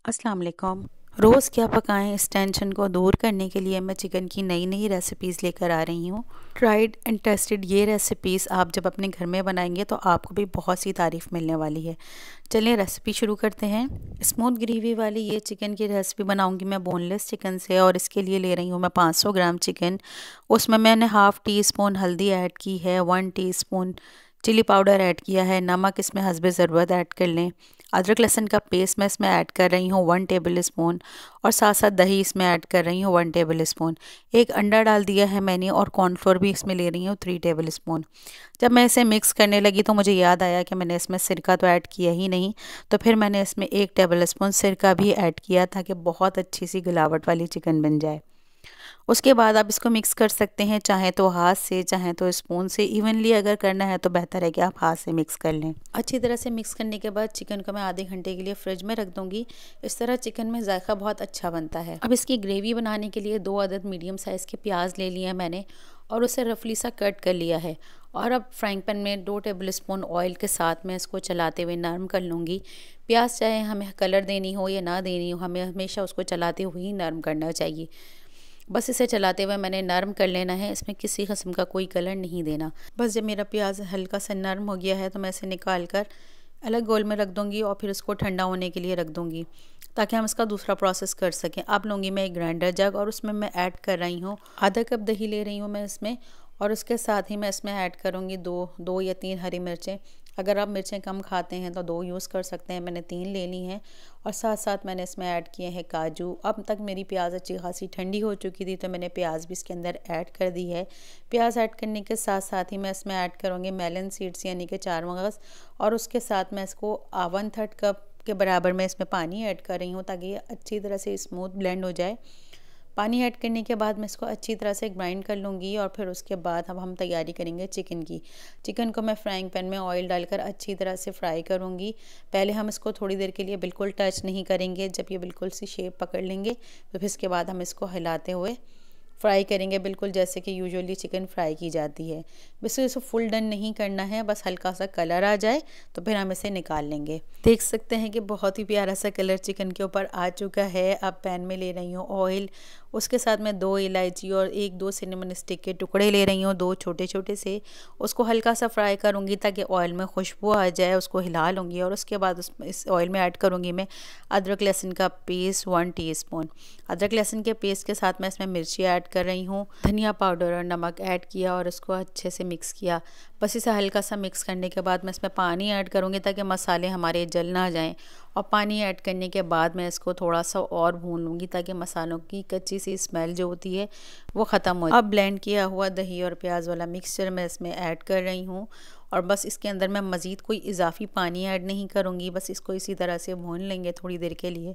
अस्सलाम वालेकुम। रोज़ क्या पकाएं, इस टेंशन को दूर करने के लिए मैं चिकन की नई नई रेसिपीज़ लेकर आ रही हूँ। ट्राइड एंड टेस्टेड ये रेसिपीज़ आप जब अपने घर में बनाएंगे तो आपको भी बहुत सी तारीफ़ मिलने वाली है। चलिए रेसिपी शुरू करते हैं। स्मूथ ग्रेवी वाली ये चिकन की रेसिपी बनाऊंगी मैं बोनलेस चिकन से, और इसके लिए ले रही हूँ मैं 500 ग्राम चिकन। उसमें मैंने हाफ़ टी स्पून हल्दी ऐड की है, 1 टीस्पून चिली पाउडर ऐड किया है, नमक इसमें हस्बे ज़रूरत ऐड कर लें। अदरक लहसुन का पेस्ट मैं इसमें ऐड कर रही हूँ 1 टेबल स्पून, और साथ साथ दही इसमें ऐड कर रही हूँ 1 टेबल स्पून। एक अंडा डाल दिया है मैंने, और कॉर्नफ्लोर भी इसमें ले रही हूँ 3 टेबल स्पून। जब मैं इसे मिक्स करने लगी तो मुझे याद आया कि मैंने इसमें सिरका तो ऐड किया ही नहीं, तो फिर मैंने इसमें 1 टेबल स्पून सिरका भी ऐड किया ताकि बहुत अच्छी सी गिलावट वाली चिकन बन जाए। उसके बाद आप इसको मिक्स कर सकते हैं, चाहे तो हाथ से चाहे तो स्पून से। इवनली अगर करना है तो बेहतर है कि आप हाथ से मिक्स कर लें। अच्छी तरह से मिक्स करने के बाद चिकन को मैं आधे घंटे के लिए फ्रिज में रख दूंगी। इस तरह चिकन में जायका बहुत अच्छा बनता है। अब इसकी ग्रेवी बनाने के लिए 2 अदद मीडियम साइज़ के प्याज ले लिए हैं मैंने, और उसे रफली सा कट कर लिया है। और अब फ्राइंग पैन में 2 टेबल स्पून ऑयल के साथ मैं इसको चलाते हुए नरम कर लूँगी। प्याज चाहे हमें कलर देनी हो या ना देनी हो, हमें हमेशा उसको चलाते हुए ही नरम करना चाहिए। बस इसे चलाते हुए मैंने नरम कर लेना है, इसमें किसी किस्म का कोई कलर नहीं देना। बस जब मेरा प्याज हल्का सा नरम हो गया है तो मैं इसे निकाल कर अलग गोल में रख दूंगी, और फिर इसको ठंडा होने के लिए रख दूंगी ताकि हम इसका दूसरा प्रोसेस कर सकें। अब लूँगी मैं एक ग्राइंडर जग, और उसमें मैं ऐड कर रही हूँ आधा कप दही ले रही हूँ मैं इसमें, और उसके साथ ही मैं इसमें ऐड करूँगी दो या 3 हरी मिर्चें। अगर आप मिर्चें कम खाते हैं तो 2 यूज़ कर सकते हैं, मैंने 3 ले ली हैं। और साथ साथ मैंने इसमें ऐड किए हैं काजू। अब तक मेरी प्याज अच्छी खासी ठंडी हो चुकी थी तो मैंने प्याज भी इसके अंदर ऐड कर दी है। प्याज ऐड करने के साथ साथ ही मैं इसमें ऐड करूँगी मेलन सीड्स यानी कि 4 मगज़, और उसके साथ मैं इसको 1/3 कप के बराबर मैं इसमें पानी ऐड कर रही हूँ ताकि ये अच्छी तरह से स्मूथ ब्लेंड हो जाए। पानी ऐड करने के बाद मैं इसको अच्छी तरह से ग्राइंड कर लूँगी, और फिर उसके बाद अब हम तैयारी करेंगे चिकन की। चिकन को मैं फ्राइंग पैन में ऑयल डालकर अच्छी तरह से फ्राई करूँगी। पहले हम इसको थोड़ी देर के लिए बिल्कुल टच नहीं करेंगे। जब ये बिल्कुल सी शेप पकड़ लेंगे तो फिर इसके बाद हम इसको हिलाते हुए फ्राई करेंगे, बिल्कुल जैसे कि यूजुअली चिकन फ्राई की जाती है। बस इसे फुल डन नहीं करना है, बस हल्का सा कलर आ जाए तो फिर हम इसे निकाल लेंगे। देख सकते हैं कि बहुत ही प्यारा सा कलर चिकन के ऊपर आ चुका है। अब पैन में ले रही हूँ ऑयल, उसके साथ मैं 2 इलायची और 1-2 सिनेमन स्टिक के टुकड़े ले रही हूँ, 2 छोटे छोटे से। उसको हल्का सा फ्राई करूँगी ताकि ऑयल में खुशबू आ जाए। उसको हिला लूँगी, और उसके बाद इस ऑयल में ऐड करूँगी मैं अदरक लहसुन का पेस्ट 1 टीस्पून। अदरक लहसुन के पेस्ट के साथ मैं इसमें मिर्ची ऐड कर रही हूँ, धनिया पाउडर और नमक ऐड किया, और इसको अच्छे से मिक्स किया। बस इसे हल्का सा मिक्स करने के बाद मैं इसमें पानी ऐड करूँगी ताकि मसाले हमारे जल ना जाएं। और पानी ऐड करने के बाद मैं इसको थोड़ा सा और भून लूँगी ताकि मसालों की कच्ची सी स्मेल जो होती है वो ख़त्म हो जाए। अब ब्लेंड किया हुआ दही और प्याज वाला मिक्सचर मैं इसमें ऐड कर रही हूँ, और बस इसके अंदर मैं मज़ीद कोई इजाफ़ी पानी ऐड नहीं करूँगी। बस इसको इसी तरह से भून लेंगे थोड़ी देर के लिए।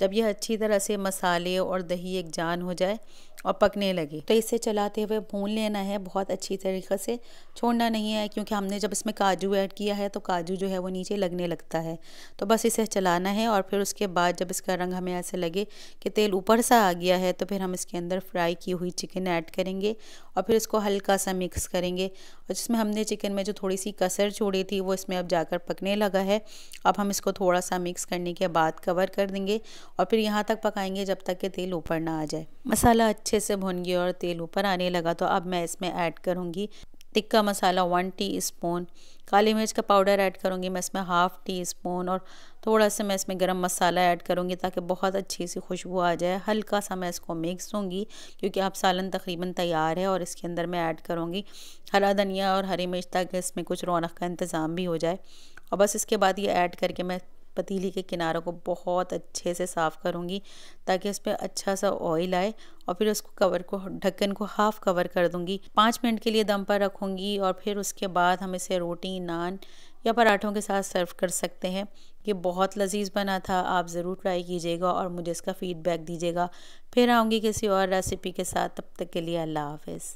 जब यह अच्छी तरह से मसाले और दही एक जान हो जाए और पकने लगे तो इसे चलाते हुए भून लेना है बहुत अच्छी तरीक़े से, छोड़ना नहीं है, क्योंकि हमने जब इसमें काजू ऐड किया है तो काजू जो है वो नीचे लगने लगता है। तो बस इसे चलाना है, और फिर उसके बाद जब इसका रंग हमें ऐसे लगे कि तेल ऊपर सा आ गया है तो फिर हम इसके अंदर फ्राई की हुई चिकन ऐड करेंगे, और फिर इसको हल्का सा मिक्स करेंगे। और जिसमें हमने चिकन में जो थोड़ी सी कसर छोड़ी थी वो इसमें अब जाकर पकने लगा है। अब हम इसको थोड़ा सा मिक्स करने के बाद कवर कर देंगे, और फिर यहाँ तक पकाएंगे जब तक कि तेल ऊपर ना आ जाए। मसाला अच्छे से भुन गया और तेल ऊपर आने लगा तो अब मैं इसमें ऐड करूँगी टिक्का मसाला 1 टीस्पून, काली मिर्च का पाउडर ऐड करूँगी मैं इसमें हाफ़ टी स्पून, और थोड़ा सा मैं इसमें गरम मसाला ऐड करूँगी ताकि बहुत अच्छी सी खुशबू आ जाए। हल्का सा मैं इसको मिक्स दूँगी क्योंकि अब सालन तकरीबन तैयार है, और इसके अंदर मैं ऐड करूँगी हरा धनिया और हरी मिर्च ताकि इसमें कुछ रौनक का इंतज़ाम भी हो जाए। और बस इसके बाद ये ऐड करके मैं पतीली के किनारों को बहुत अच्छे से साफ़ करूँगी ताकि इस पर अच्छा सा ऑयल आए, और फिर उसको ढक्कन को हाफ़ कवर कर दूँगी। 5 मिनट के लिए दम पर रखूँगी, और फिर उसके बाद हम इसे रोटी, नान या पराठों के साथ सर्व कर सकते हैं। ये बहुत लजीज बना था, आप ज़रूर ट्राई कीजिएगा और मुझे इसका फ़ीडबैक दीजिएगा। फिर आऊँगी किसी और रेसिपी के साथ, तब तक के लिए अल्लाह हाफ़िज़।